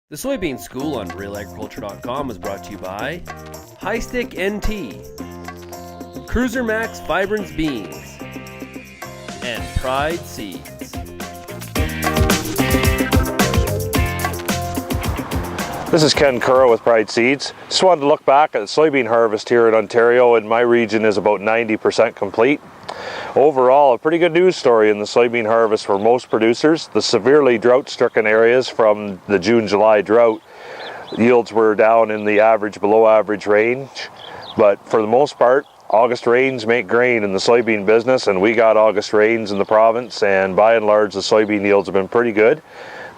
The Soybean School on RealAgriculture.com is brought to you by High Stick NT, Cruiser Max Vibrance Beans, and Pride Seeds. This is Ken Curra with Pride Seeds. Just wanted to look back at the soybean harvest here in Ontario, and my region is about 90% complete. Overall, a pretty good news story in the soybean harvest for most producers. The severely drought-stricken areas from the June-July drought, yields were down in the average, below average range. But for the most part, August rains make grain in the soybean business, and we got August rains in the province, and by and large the soybean yields have been pretty good.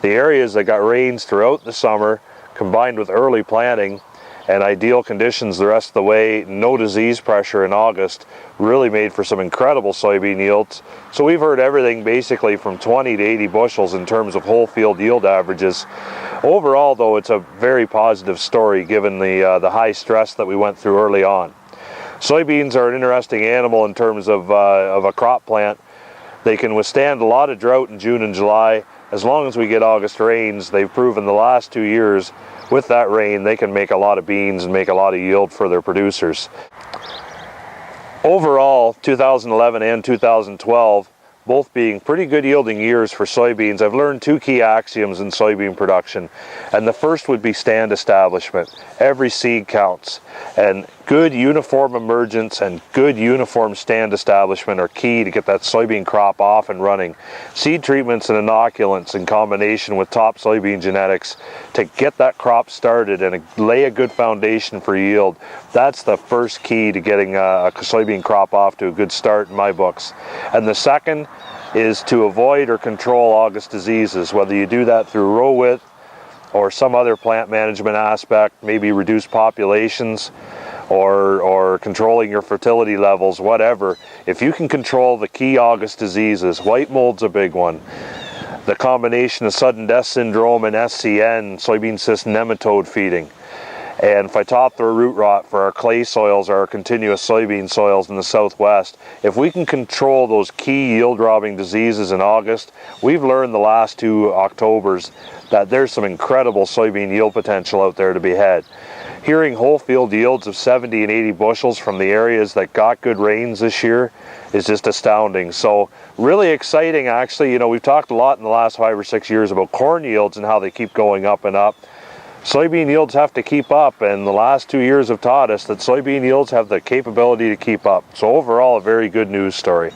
The areas that got rains throughout the summer, combined with early planting and ideal conditions the rest of the way, no disease pressure in August, really made for some incredible soybean yields. So we've heard everything basically from 20 to 80 bushels in terms of whole field yield averages. Overall though, it's a very positive story given the high stress that we went through early on. Soybeans are an interesting animal in terms of a crop plant. They can withstand a lot of drought in June and July. As long as we get August rains, they've proven the last 2 years with that rain they can make a lot of beans and make a lot of yield for their producers. Overall, 2011 and 2012 both being pretty good yielding years for soybeans. I've learned two key axioms in soybean production, and the first would be stand establishment. Every seed counts, and good uniform emergence and good uniform stand establishment are key to get that soybean crop off and running. Seed treatments and inoculants in combination with top soybean genetics to get that crop started and lay a good foundation for yield, that's the first key to getting a soybean crop off to a good start in my books. And the second is to avoid or control August diseases, whether you do that through row width or some other plant management aspect, maybe reduce populations or controlling your fertility levels, whatever. If you can control the key August diseases, white mold's a big one. The combination of sudden death syndrome and SCN, soybean cyst nematode feeding, and Phytophthora root rot for our clay soils, our continuous soybean soils in the southwest. If we can control those key yield-robbing diseases in August, we've learned the last 2 Octobers that there's some incredible soybean yield potential out there to be had. Hearing whole field yields of 70 and 80 bushels from the areas that got good rains this year is just astounding. So really exciting actually. You know, we've talked a lot in the last 5 or 6 years about corn yields and how they keep going up and up. Soybean yields have to keep up, and the last 2 years have taught us that soybean yields have the capability to keep up. So overall, a very good news story.